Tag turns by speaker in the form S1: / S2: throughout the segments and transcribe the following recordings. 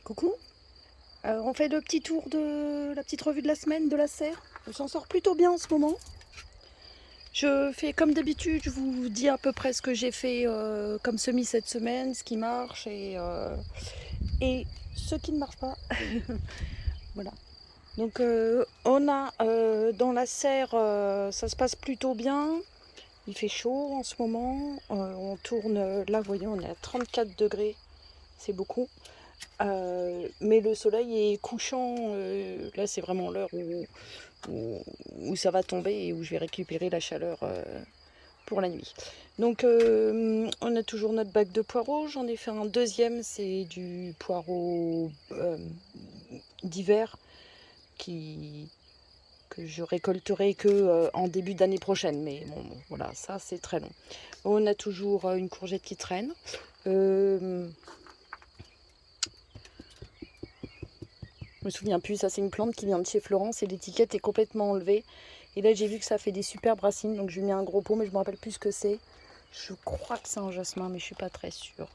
S1: Coucou, on fait le petit tour de la petite revue de la semaine de la serre. On s'en sort plutôt bien en ce moment. Je fais comme d'habitude, je vous dis à peu près ce que j'ai fait comme semis cette semaine, ce qui marche et ce qui ne marche pas. Voilà. Donc on a dans la serre, ça se passe plutôt bien. Il fait chaud en ce moment. On tourne, là vous voyez, on est à 34 degrés, c'est beaucoup. Mais le soleil est couchant, là c'est vraiment l'heure où ça va tomber et où je vais récupérer la chaleur pour la nuit. Donc on a toujours notre bac de poireaux, j'en ai fait un deuxième, c'est du poireau d'hiver que je récolterai que en début d'année prochaine, mais bon voilà, ça c'est très long. On a toujours une courgette qui traîne. Je me souviens plus, ça c'est une plante qui vient de chez Florence et l'étiquette est complètement enlevée. Et là j'ai vu que ça fait des superbes racines, donc je lui mets un gros pot, mais je me rappelle plus ce que c'est. Je crois que c'est un jasmin, mais je suis pas très sûre.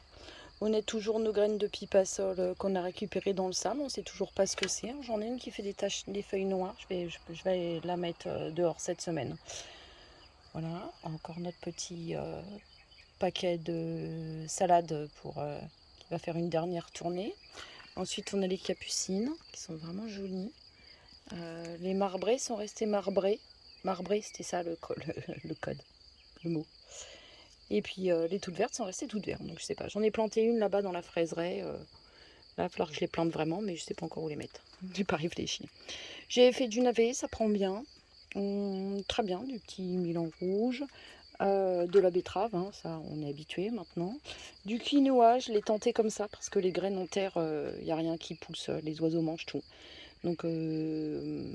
S1: On a toujours nos graines de pipa-sol qu'on a récupérées dans le sable, on sait toujours pas ce que c'est. J'en ai une qui fait des taches, des feuilles noires, je vais la mettre dehors cette semaine. Voilà, encore notre petit paquet de salade qui va faire une dernière tournée. Ensuite, on a les capucines qui sont vraiment jolies. Les marbrés sont restés marbrés. Marbrés, c'était ça le code, le mot. Et puis les toutes vertes sont restées toutes vertes. Donc je sais pas. J'en ai planté une là-bas dans la fraiseraie. Là, il va falloir que je les plante vraiment, mais je sais pas encore où les mettre. J'ai pas réfléchi. J'ai fait du navet, ça prend bien. Très bien, du petit milan rouge. De la betterave, hein, ça on est habitué maintenant. Du quinoa, je l'ai tenté comme ça parce que les graines en terre, il n'y a rien qui pousse, les oiseaux mangent tout. Donc je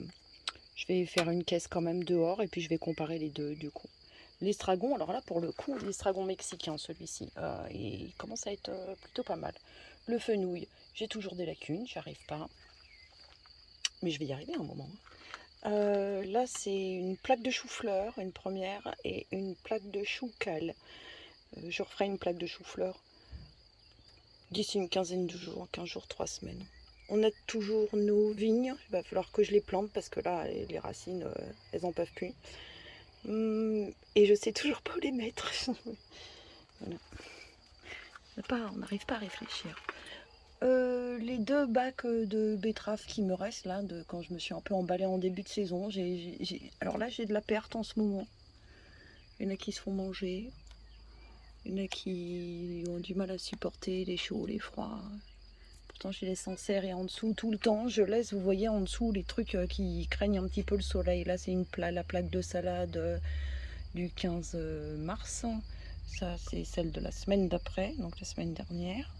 S1: vais faire une caisse quand même dehors et puis je vais comparer les deux du coup. L'estragon, alors là pour le coup, l'estragon mexicain celui-ci, il commence à être plutôt pas mal. Le fenouil, j'ai toujours des lacunes, j'y arrive pas. Mais je vais y arriver un moment. Là c'est une plaque de chou-fleur, une première, et une plaque de chou-cal. Je referai une plaque de chou-fleur d'ici une quinzaine de jours, 15 jours, 3 semaines. On a toujours nos vignes, il va falloir que je les plante parce que là, les racines, elles en peuvent plus. Et je sais toujours pas où les mettre. Voilà. On n'arrive pas à réfléchir. Les deux bacs de betteraves qui me restent là, quand je me suis un peu emballée en début de saison, alors là j'ai de la perte en ce moment. Il y en a qui se font manger, il y en a qui ont du mal à supporter les chauds, les froids. Pourtant, je les laisse en serre et en dessous tout le temps. Je laisse, vous voyez, en dessous les trucs qui craignent un petit peu le soleil. Là, c'est la plaque de salade du 15 mars. Ça, c'est celle de la semaine d'après, donc la semaine dernière.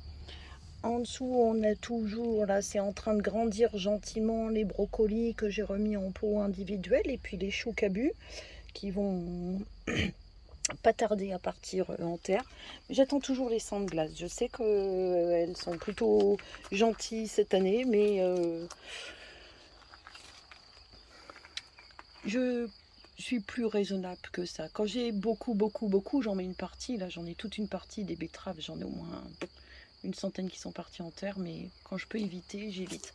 S1: En dessous, on a toujours, là, c'est en train de grandir gentiment les brocolis que j'ai remis en pot individuel et puis les choux cabus qui vont pas tarder à partir en terre. J'attends toujours les sangs de glace. Je sais qu'elles sont plutôt gentilles cette année, mais je suis plus raisonnable que ça. Quand j'ai beaucoup, j'en mets une partie. Là, j'en ai toute une partie des betteraves. J'en ai au moins une centaine qui sont parties en terre, mais quand je peux éviter, j'évite.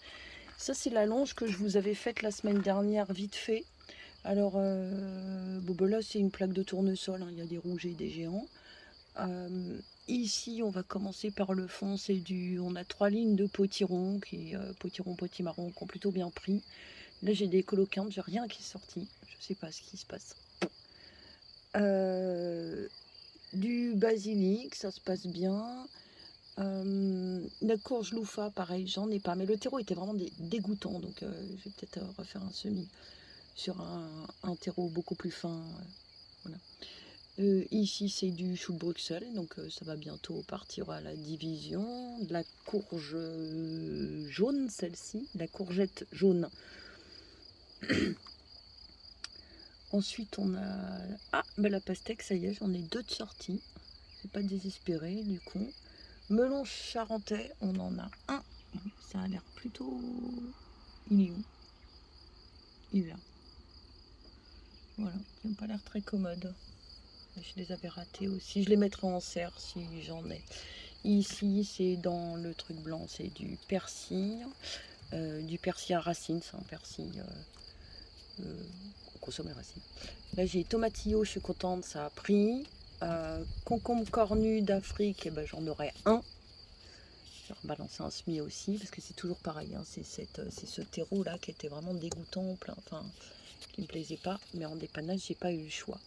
S1: Ça, c'est la longe que je vous avais faite la semaine dernière, vite fait. Alors, bon, là, c'est une plaque de tournesol. Hein. Il y a des rouges et des géants. Ici, on va commencer par le fond. On a 3 lignes de potiron, potiron, potimarron, qui ont plutôt bien pris. Là, j'ai des coloquintes, j'ai rien qui est sorti. Je sais pas ce qui se passe. Du basilic, ça se passe bien. La courge loufa, pareil, j'en ai pas. Mais le terreau était vraiment dégoûtant, donc je vais peut-être refaire un semis sur un terreau beaucoup plus fin. Voilà. Ici, c'est du chou de Bruxelles, donc ça va bientôt partir à la division. De la courge jaune, celle-ci, la courgette jaune. Ensuite, on a... Ah, bah la pastèque, ça y est, j'en ai 2 de sortie. C'est pas désespéré, du coup. Melon charentais, on en a un. Ça a l'air plutôt... Il est où? Il est là. Voilà, il n'a pas l'air très commode. Je les avais ratés aussi. Je les mettrai en serre si j'en ai. Ici, c'est dans le truc blanc, c'est du persil à racines, c'est un persil on consomme les racines. Là, j'ai tomatillo, je suis contente, ça a pris. Concombre cornu d'Afrique, eh ben, j'en aurai un. Je vais rebalancer un semis aussi, parce que c'est toujours pareil, hein, c'est ce terreau là qui était vraiment dégoûtant, enfin, qui me plaisait pas, mais en dépannage, j'ai pas eu le choix.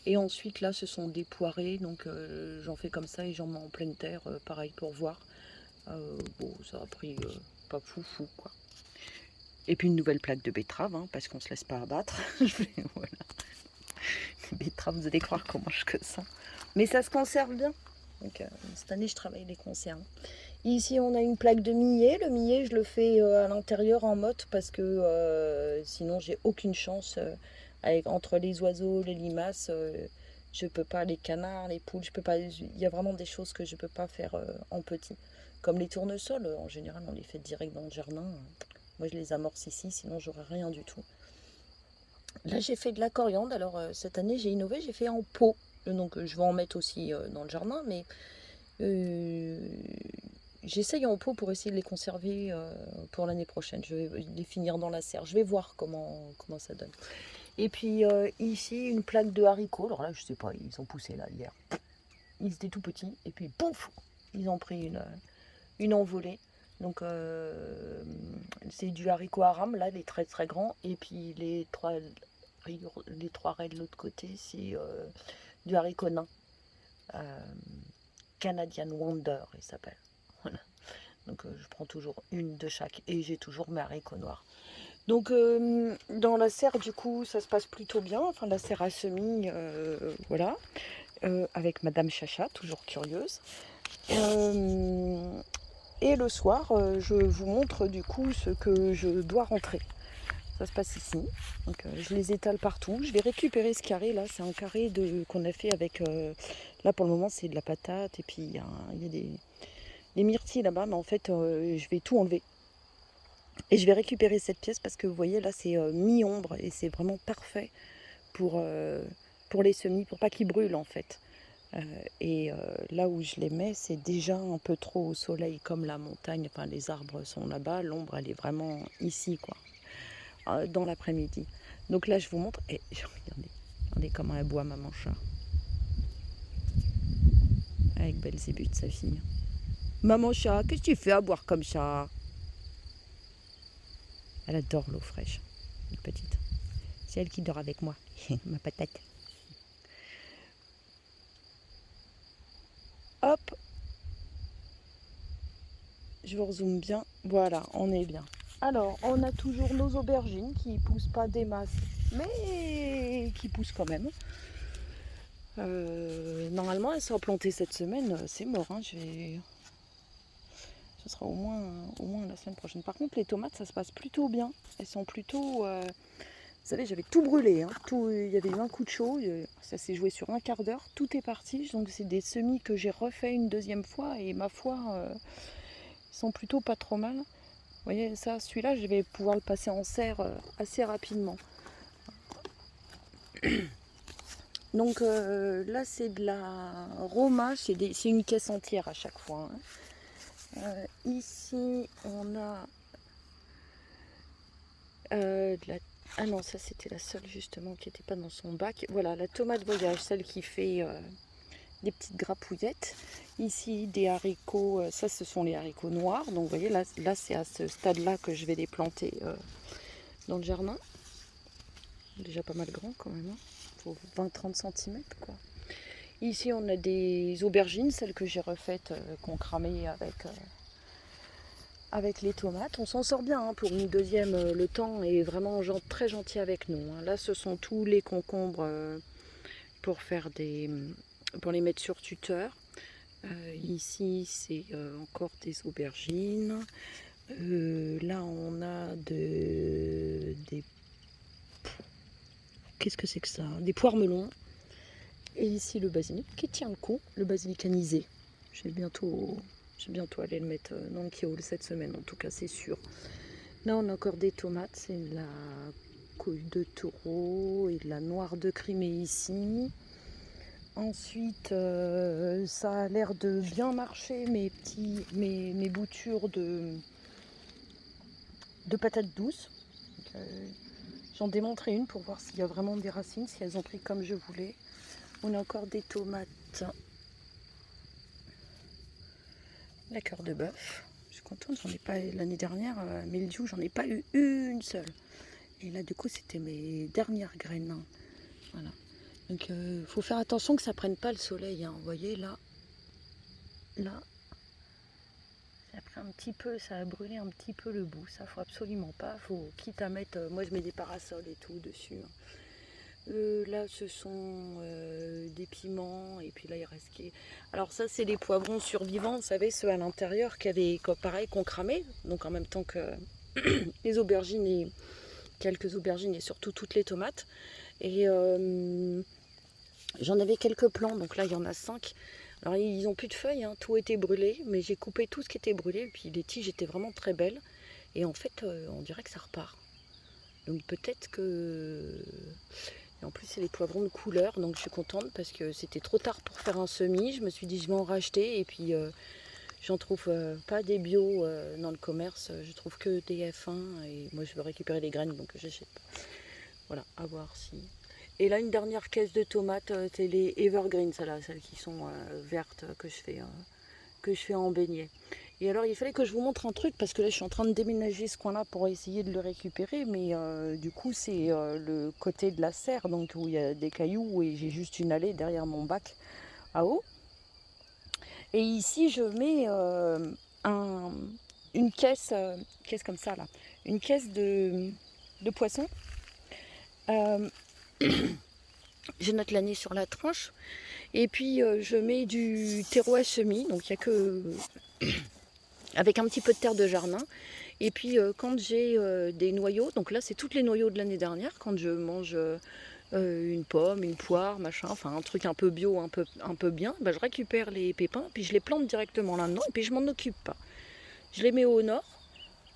S1: Et ensuite, là, ce sont des poirées, donc j'en fais comme ça et j'en mets en pleine terre, pareil pour voir. Bon, ça a pris pas fou, quoi. Et puis une nouvelle plaque de betterave, hein, parce qu'on se laisse pas abattre. Voilà. Les betteraves, vous allez croire qu'on mange que ça. Mais ça se conserve bien. Donc cette année, je travaille les conserves. Ici, on a une plaque de millet. Le millet, je le fais à l'intérieur en motte parce que sinon, j'ai aucune chance entre les oiseaux, les limaces. Je peux pas, les canards, les poules, je peux pas. Il y a vraiment des choses que je peux pas faire en petit. Comme les tournesols, en général, on les fait direct dans le jardin. Moi, je les amorce ici, sinon, j'aurais rien du tout. Là, j'ai fait de la coriandre. Alors, cette année, j'ai innové, j'ai fait en pot. Donc, je vais en mettre aussi dans le jardin, mais j'essaye en pot pour essayer de les conserver pour l'année prochaine. Je vais les finir dans la serre. Je vais voir comment ça donne. Et puis, ici, une plaque de haricots. Alors là, je sais pas, ils ont poussé là hier. Ils étaient tout petits. Et puis, pouf, ils ont pris une envolée. Donc, c'est du haricot aram, là, les très très grands. Et puis, les trois raies de l'autre côté, c'est du haricot nain. Canadian Wonder, il s'appelle. Voilà. Donc, je prends toujours une de chaque. Et j'ai toujours mes haricots noirs. Donc, dans la serre, du coup, ça se passe plutôt bien. Enfin, la serre à semis, voilà. Avec Madame Chacha, toujours curieuse. Et le soir, je vous montre du coup ce que je dois rentrer. Ça se passe ici. Donc, je les étale partout. Je vais récupérer ce carré là. C'est un carré qu'on a fait avec. Là pour le moment, c'est de la patate. Et puis il y a des myrtilles là-bas. Mais en fait, je vais tout enlever. Et je vais récupérer cette pièce parce que vous voyez là, c'est mi-ombre. Et c'est vraiment parfait pour les semis, pour pas qu'ils brûlent en fait. Là où je les mets, c'est déjà un peu trop au soleil, comme la montagne, enfin les arbres sont là-bas, l'ombre elle est vraiment ici, quoi, dans l'après-midi. Donc là, je vous montre, et regardez comment elle boit, maman chat, avec Belzébuth, sa fille. Maman chat, qu'est-ce que tu fais à boire comme ça? Elle adore l'eau fraîche, une petite. C'est elle qui dort avec moi, ma patate. Hop, je vous rezoome bien. Voilà, on est bien. Alors, on a toujours nos aubergines qui poussent pas des masses, mais qui poussent quand même. Normalement, elles sont plantées cette semaine. C'est mort. Hein, ce sera au moins la semaine prochaine. Par contre, les tomates, ça se passe plutôt bien. Elles sont plutôt... Vous savez, j'avais tout brûlé. Hein. Il y avait eu un coup de chaud. Ça s'est joué sur un quart d'heure. Tout est parti. Donc, c'est des semis que j'ai refait une deuxième fois. Et ma foi, ils sont plutôt pas trop mal. Vous voyez, ça, celui-là, je vais pouvoir le passer en serre assez rapidement. Donc là, c'est de la Roma, c'est une caisse entière à chaque fois. Hein. Ici, on a de la... Ah non, ça c'était la seule justement qui n'était pas dans son bac. Voilà, la tomate voyage, celle qui fait des petites grappouillettes. Ici, des haricots, ça ce sont les haricots noirs. Donc vous voyez, là c'est à ce stade-là que je vais les planter dans le jardin. Déjà pas mal grand quand même. Hein. Faut 20-30 cm quoi. Ici on a des aubergines, celles que j'ai refaites, qu'on cramait avec les tomates. On s'en sort bien hein, pour une deuxième, le temps est vraiment très gentil avec nous. Hein. Là ce sont tous les concombres pour les mettre sur tuteur. Ici c'est encore des aubergines. Là on a des... Qu'est-ce que c'est que ça? Des poires melons. Et ici le basilic qui tient le coup, le basilic anisé. Je vais bientôt aller le mettre dans le kiosque cette semaine, en tout cas c'est sûr. Là on a encore des tomates, c'est de la couille de taureau et de la noire de Crimée ici. Ensuite, ça a l'air de bien marcher mes boutures de patates douces. Donc, j'en démontrerai une pour voir s'il y a vraiment des racines, si elles ont pris comme je voulais. On a encore des tomates. La cœur de bœuf. Je suis contente, j'en ai pas l'année dernière, mildiou, j'en ai pas eu une seule. Et là, du coup, c'était mes dernières graines. Hein. Voilà. Donc, faut faire attention que ça prenne pas le soleil. Hein. Vous voyez, là, ça a pris un petit peu, ça a brûlé un petit peu le bout. Ça, faut absolument pas. Faut, quitte à mettre, moi, je mets des parasols et tout dessus. Hein. Là, ce sont des piments. Et puis là, il reste... Alors ça, c'est les poivrons survivants. Vous savez, ceux à l'intérieur qui avaient, pareil, qu'on cramait. Donc, en même temps que les aubergines et quelques aubergines et surtout toutes les tomates. Et j'en avais quelques plants. Donc là, il y en a 5. Alors, ils n'ont plus de feuilles. Hein, tout était brûlé. Mais j'ai coupé tout ce qui était brûlé. Et puis, les tiges étaient vraiment très belles. Et en fait, on dirait que ça repart. Donc, peut-être que... Et en plus, c'est les poivrons de couleur, donc je suis contente parce que c'était trop tard pour faire un semis. Je me suis dit, je vais en racheter et puis j'en trouve pas des bio dans le commerce. Je trouve que des F1 et moi, je veux récupérer les graines, donc j'achète pas. Voilà, à voir si... Et là, une dernière caisse de tomates, c'est les Evergreen, celles qui sont vertes que je fais en beignet. Et alors, il fallait que je vous montre un truc, parce que là, je suis en train de déménager ce coin-là pour essayer de le récupérer, mais du coup, c'est le côté de la serre, donc où il y a des cailloux, et j'ai juste une allée derrière mon bac à eau. Et ici, je mets une caisse comme ça, là, une caisse de poisson. Je note l'année sur la tranche, et puis je mets du terreau à semis, donc il n'y a que... avec un petit peu de terre de jardin. Et puis quand j'ai des noyaux, donc là c'est tous les noyaux de l'année dernière, quand je mange une pomme, une poire, machin, enfin un truc un peu bio, un peu bien, bah, je récupère les pépins, puis je les plante directement là-dedans, et puis je m'en occupe pas. Je les mets au nord,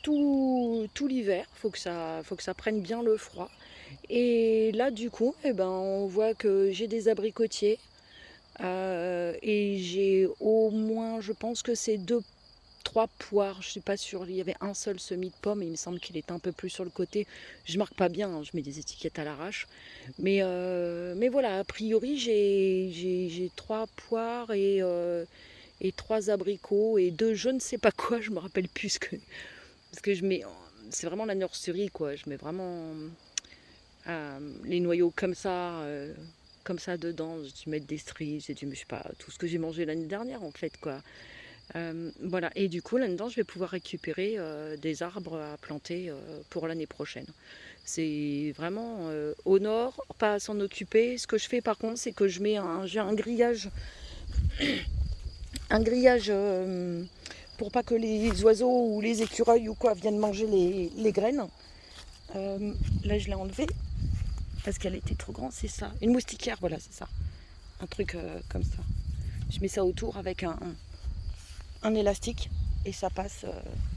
S1: tout l'hiver, faut que ça prenne bien le froid. Et là du coup, eh ben, on voit que j'ai des abricotiers, et j'ai au moins, je pense que c'est 3 poires, je suis pas sûre. Il y avait un seul semis de pommes, et il me semble qu'il était un peu plus sur le côté. Je marque pas bien, hein, je mets des étiquettes à l'arrache. Mais voilà, a priori, j'ai 3 poires et 3 abricots et 2 je ne sais pas quoi, je me rappelle plus parce que je mets. C'est vraiment la nurserie, quoi. Je mets vraiment les noyaux comme ça dedans. J'ai dû mettre des cerises, j'ai dû, je sais pas, tout ce que j'ai mangé l'année dernière, en fait, quoi. Voilà, et du coup là-dedans je vais pouvoir récupérer des arbres à planter pour l'année prochaine. C'est vraiment au nord, pas à s'en occuper. Ce que je fais par contre, c'est que j'ai un grillage, pour pas que les oiseaux ou les écureuils ou quoi viennent manger les graines. Là je l'ai enlevé parce qu'elle était trop grande, c'est ça. Une moustiquaire, voilà, c'est ça. Un truc comme ça. Je mets ça autour avec un élastique et ça passe.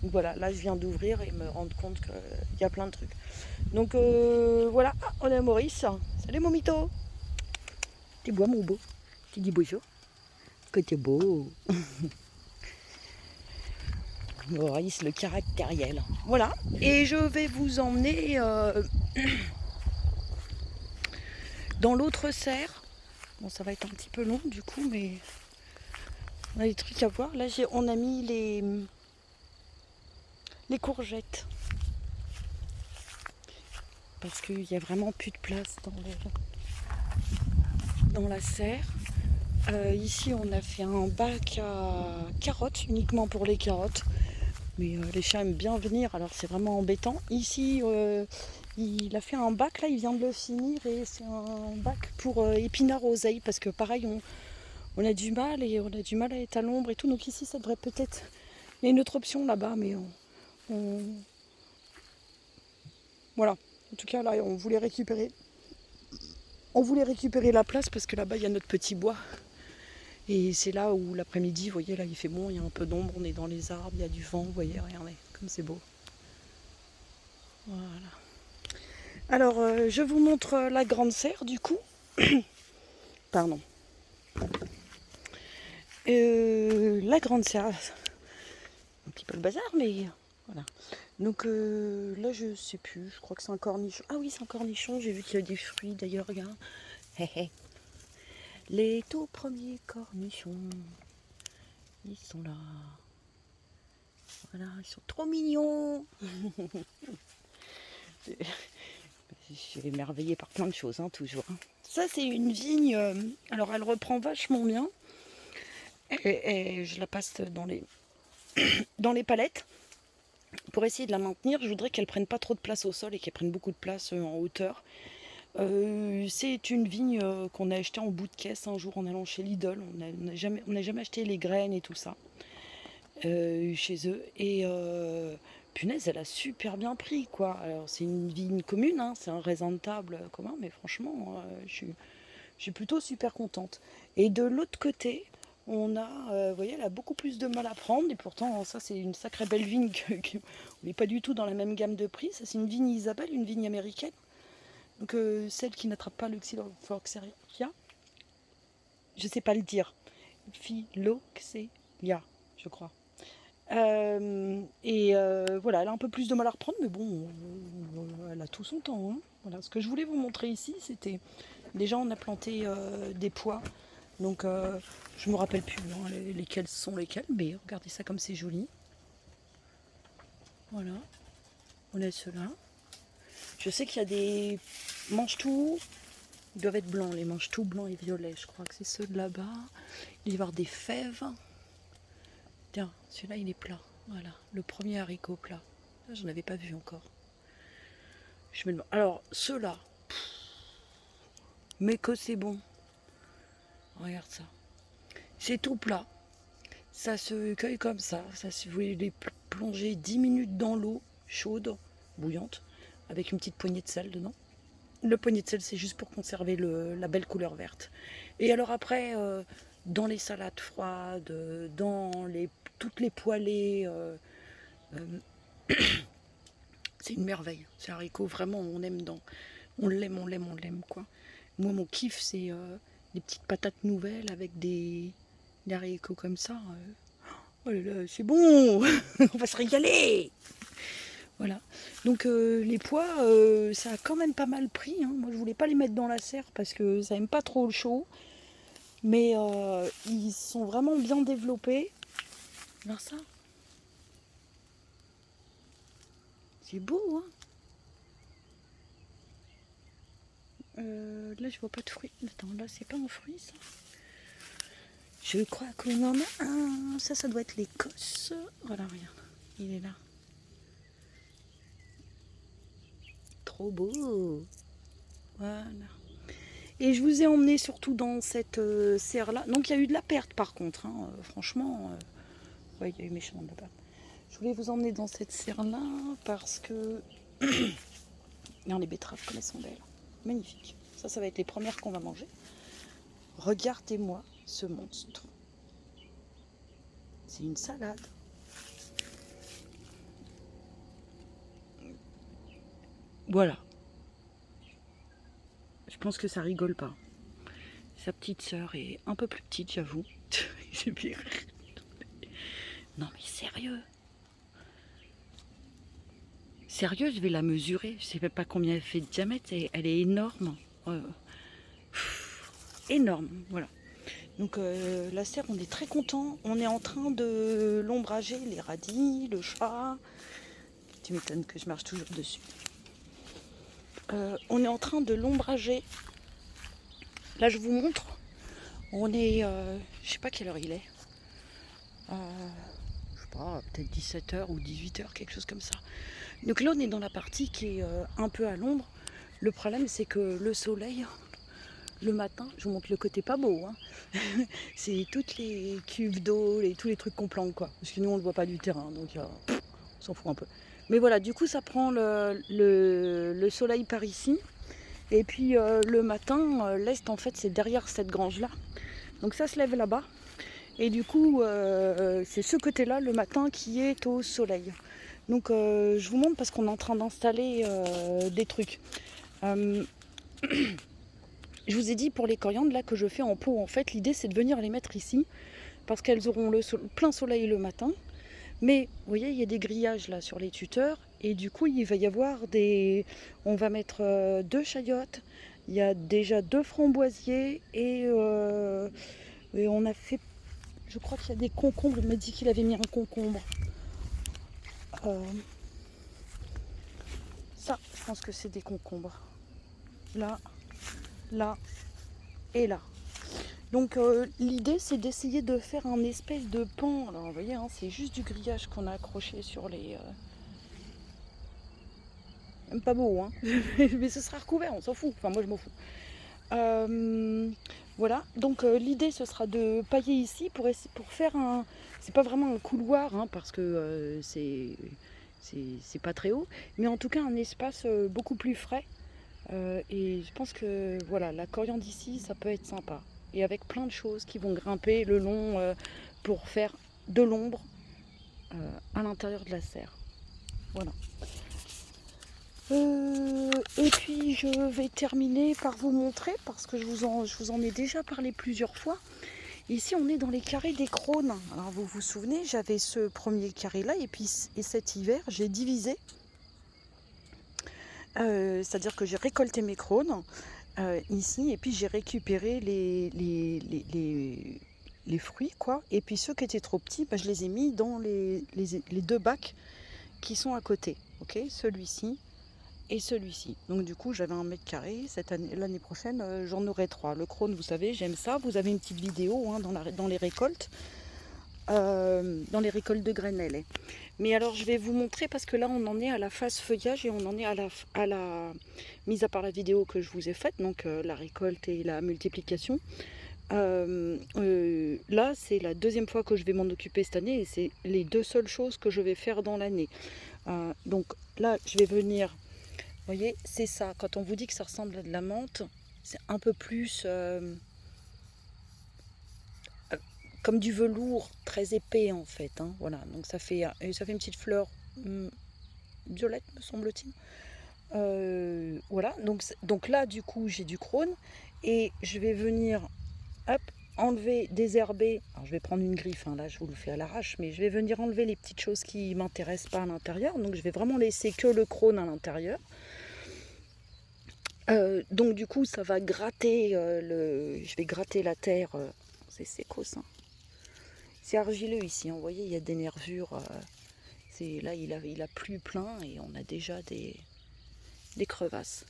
S1: Donc voilà, là je viens d'ouvrir et me rendre compte qu'il y a plein de trucs. Donc voilà, on est à Maurice. Salut mon mytho. T'es beau mon beau. Tu dis bonjour. Que t'es beau. Maurice le caractériel. Voilà, et je vais vous emmener dans l'autre serre. Bon, ça va être un petit peu long du coup, mais on a des trucs à voir. Là on a mis les courgettes. Parce qu'il n'y a vraiment plus de place dans la serre. Ici, on a fait un bac à carottes, uniquement pour les carottes. Mais les chiens aiment bien venir, alors c'est vraiment embêtant. Ici, il a fait un bac, là, il vient de le finir, et c'est un bac pour épinards oseille, parce que pareil, on a du mal, et on a du mal à être à l'ombre et tout. Donc ici, ça devrait peut-être... Il y a une autre option là-bas, mais voilà. En tout cas, là, on voulait récupérer la place parce que là-bas, il y a notre petit bois. Et c'est là où l'après-midi, vous voyez, là, il fait bon, il y a un peu d'ombre, on est dans les arbres, il y a du vent, vous voyez, regardez, comme c'est beau. Voilà. Alors, je vous montre la grande serre, du coup. Pardon. La grande serre, un petit peu le bazar, mais voilà. Donc là, je sais plus, je crois que c'est un cornichon. Ah oui, c'est un cornichon, j'ai vu qu'il y a des fruits d'ailleurs, regarde. Les tout premiers cornichons, ils sont là. Voilà, ils sont trop mignons. Je suis émerveillée par plein de choses, hein, toujours. Ça, c'est une vigne. Alors, elle reprend vachement bien. Et je la passe dans les palettes. Pour essayer de la maintenir, je voudrais qu'elle prenne pas trop de place au sol et qu'elle prenne beaucoup de place en hauteur. C'est une vigne qu'on a achetée en bout de caisse un jour en allant chez Lidl. On n'a jamais acheté les graines et tout ça chez eux. Et punaise, elle a super bien pris, quoi. Alors, c'est une vigne commune, hein, c'est un raisin de table commun, mais franchement, je suis plutôt super contente. Et de l'autre côté, on a, vous voyez, elle a beaucoup plus de mal à prendre. Et pourtant, ça, c'est une sacrée belle vigne. On n'est pas du tout dans la même gamme de prix. Ça, c'est une vigne Isabelle, une vigne américaine. Donc, celle qui n'attrape pas le Xylophorxeria. Je sais pas le dire. Phylloxéria, je crois. Voilà, elle a un peu plus de mal à reprendre, mais bon, elle a tout son temps, hein. Voilà, ce que je voulais vous montrer ici, c'était déjà on a planté des pois, donc je me rappelle plus hein, lesquels sont lesquels, mais regardez ça comme c'est joli. Voilà, on a ceux-là. Je sais qu'il y a des mange-tout, ils doivent être blancs, les mange-tout blancs et violets, je crois que c'est ceux de là-bas. Il va y avoir des fèves. Tiens, celui-là il est plat. Voilà, le premier haricot plat. Là, j'en avais pas vu encore. Je me demande. Alors, ceux-là. Mais que c'est bon. Regarde ça. C'est tout plat. Ça se cueille comme ça. Vous voulez les plonger 10 minutes dans l'eau chaude, bouillante, avec une petite poignée de sel dedans. Le poignet de sel, c'est juste pour conserver la belle couleur verte. Et alors après, dans les salades froides, toutes les poêlées, c'est une merveille. C'est un haricot, vraiment, on aime on l'aime, quoi. Moi, mon kiff, c'est des petites patates nouvelles avec des haricots comme ça. Oh là là, c'est bon. On va se régaler. Voilà. Donc les pois, ça a quand même pas mal pris, hein. Moi, je voulais pas les mettre dans la serre parce que ça aime pas trop le chaud. Mais ils sont vraiment bien développés. Regarde ça. C'est beau, hein. Là, je vois pas de fruits. Attends, là, c'est pas un fruit, ça. Je crois qu'on en a un. Ça doit être l'Écosse. Voilà, regarde. Il est là. Trop beau. Voilà. Et je vous ai emmené surtout dans cette serre-là. Donc, il y a eu de la perte, par contre. Hein. Franchement, ouais, il y a eu méchant là-bas. Je voulais vous emmener dans cette serre-là parce que... Non, les betteraves, comme elles sont belles. Magnifique. Ça va être les premières qu'on va manger. Regardez-moi ce monstre. C'est une salade. Voilà. Je pense que ça rigole pas. Sa petite sœur est un peu plus petite, j'avoue. Non mais sérieux. Sérieux, je vais la mesurer. Je sais même pas combien elle fait de diamètre. Elle est énorme. Énorme, voilà. Donc la serre, on est très content. On est en train de l'ombrager, les radis, le chat. Tu m'étonnes que je marche toujours dessus. On est en train de l'ombrager. Là, je vous montre. On est, je sais pas quelle heure il est. Je sais pas, peut-être 17h ou 18h, quelque chose comme ça. Donc là, on est dans la partie qui est un peu à l'ombre. Le problème, c'est que le soleil, le matin, je vous montre le côté pas beau, hein. C'est toutes les cuves d'eau, tous les trucs qu'on plante, quoi. Parce que nous, on ne le voit pas du terrain, donc on s'en fout un peu. Mais voilà, du coup, ça prend le soleil par ici. Et puis le matin, l'est, en fait, c'est derrière cette grange-là. Donc ça se lève là-bas. Et du coup, c'est ce côté-là, le matin, qui est au soleil. Donc je vous montre parce qu'on est en train d'installer des trucs. je vous ai dit pour les coriandres là que je fais en pot, en fait l'idée c'est de venir les mettre ici parce qu'elles auront le plein soleil le matin. Mais vous voyez, il y a des grillages là sur les tuteurs et du coup il va y avoir des... On va mettre 2 chayotes, il y a déjà 2 framboisiers et on a fait... Je crois qu'il y a des concombres, il m'a dit qu'il avait mis un concombre. Ça, je pense que c'est des concombres. Là, là et là. Donc l'idée c'est d'essayer de faire un espèce de pan. Alors vous voyez, hein, c'est juste du grillage qu'on a accroché sur les... Même pas beau, hein. Mais ce sera recouvert, on s'en fout. Enfin moi je m'en fous. Voilà, donc l'idée ce sera de pailler ici pour faire un... C'est pas vraiment un couloir, hein, parce que c'est pas très haut, mais en tout cas un espace beaucoup plus frais. Et je pense que voilà, la coriandre ici, ça peut être sympa. Et avec plein de choses qui vont grimper le long pour faire de l'ombre à l'intérieur de la serre. Voilà. Et puis je vais terminer par vous montrer, parce que je vous en ai déjà parlé plusieurs fois. Ici on est dans les carrés des crônes. Alors vous vous souvenez, j'avais ce premier carré là et cet hiver j'ai divisé. C'est-à-dire que j'ai récolté mes crônes ici et puis j'ai récupéré les fruits quoi. Et puis ceux qui étaient trop petits, bah, je les ai mis dans les 2 bacs qui sont à côté. Ok, celui-ci et celui-ci. Donc du coup j'avais 1 m². L'année prochaine j'en aurai 3. Le crône, vous savez, j'aime ça. Vous avez une petite vidéo hein, dans les récoltes. Dans les récoltes de Grenelle. Mais alors je vais vous montrer parce que là on en est à la phase feuillage et on en est à la mise à part la vidéo que je vous ai faite, donc la récolte et la multiplication. Là c'est la 2e fois que je vais m'en occuper cette année et c'est les 2 seules choses que je vais faire dans l'année. Donc là je vais venir, vous voyez, c'est ça, quand on vous dit que ça ressemble à de la menthe, c'est un peu plus comme du velours très épais en fait, hein, voilà, donc ça fait une petite fleur violette me semble-t-il. Voilà, donc là du coup j'ai du crône et je vais venir hop, enlever, désherber. Alors je vais prendre une griffe, hein, là je vous le fais à l'arrache, mais je vais venir enlever les petites choses qui ne m'intéressent pas à l'intérieur, donc je vais vraiment laisser que le crône à l'intérieur. Donc du coup ça va gratter je vais gratter la terre, c'est sécos, hein. C'est argileux ici, hein. Vous voyez il y a des nervures, là il a plu plein et on a déjà des crevasses.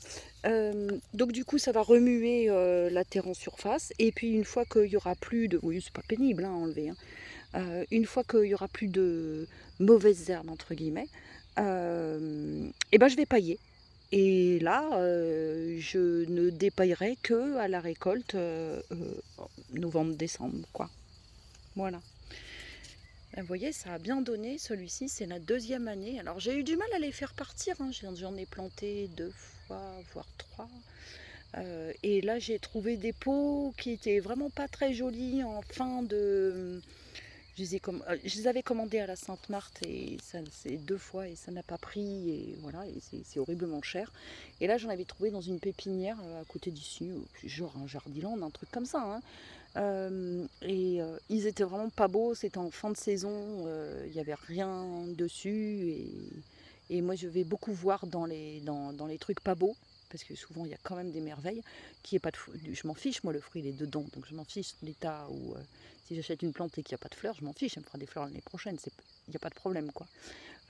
S1: Donc du coup ça va remuer la terre en surface et puis une fois qu'il y aura plus de... Oui c'est pas pénible hein, à enlever, hein. Une fois qu'il y aura plus de mauvaises herbes entre guillemets, et ben je vais pailler. Et là, je ne dépaillerai que à la récolte novembre-décembre, quoi. Voilà. Vous voyez, ça a bien donné. Celui-ci, c'est la 2e année. Alors, j'ai eu du mal à les faire partir, hein. J'en ai planté 2 fois, voire 3. Et là, j'ai trouvé des pots qui étaient vraiment pas très jolis en fin de... Je les avais commandés à la Sainte-Marthe et c'est 2 fois et ça n'a pas pris et voilà, et c'est horriblement cher. Et là j'en avais trouvé dans une pépinière à côté d'ici, genre un Jardiland, un truc comme ça, hein. Ils étaient vraiment pas beaux, c'était en fin de saison, il n'y avait rien dessus et moi je vais beaucoup voir dans les trucs pas beaux. Parce que souvent il y a quand même des merveilles, qui est pas de je m'en fiche, moi le fruit il est dedans, donc je m'en fiche l'état où si j'achète une plante et qu'il n'y a pas de fleurs, je m'en fiche, elle me fera des fleurs l'année prochaine, il n'y a pas de problème quoi.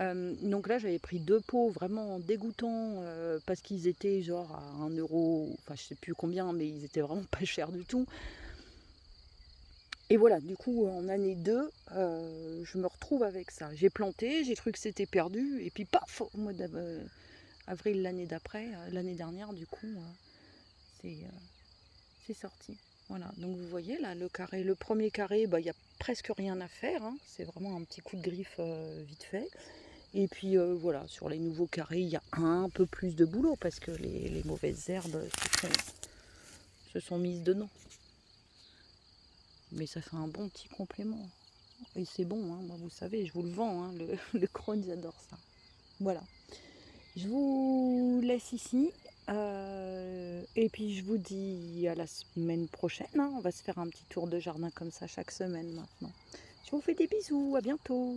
S1: Donc là j'avais pris 2 pots vraiment dégoûtants parce qu'ils étaient genre à 1 €, enfin je sais plus combien, mais ils étaient vraiment pas chers du tout. Et voilà, du coup en année 2, je me retrouve avec ça. J'ai planté, j'ai cru que c'était perdu, et puis paf, au mois d'avril l'année d'après, l'année dernière du coup, c'est sorti. Voilà, donc vous voyez là le premier carré, bah, il n'y a presque rien à faire, hein. C'est vraiment un petit coup de griffe vite fait. Et puis voilà, sur les nouveaux carrés, il y a un peu plus de boulot parce que les mauvaises herbes se sont mises dedans. Mais ça fait un bon petit complément. Et c'est bon, hein. Moi, vous savez, je vous le vends, hein, le crône, j'adore ça. Voilà. Je vous laisse ici. Et puis je vous dis à la semaine prochaine, hein. On va se faire un petit tour de jardin comme ça chaque semaine maintenant. Je vous fais des bisous, à bientôt.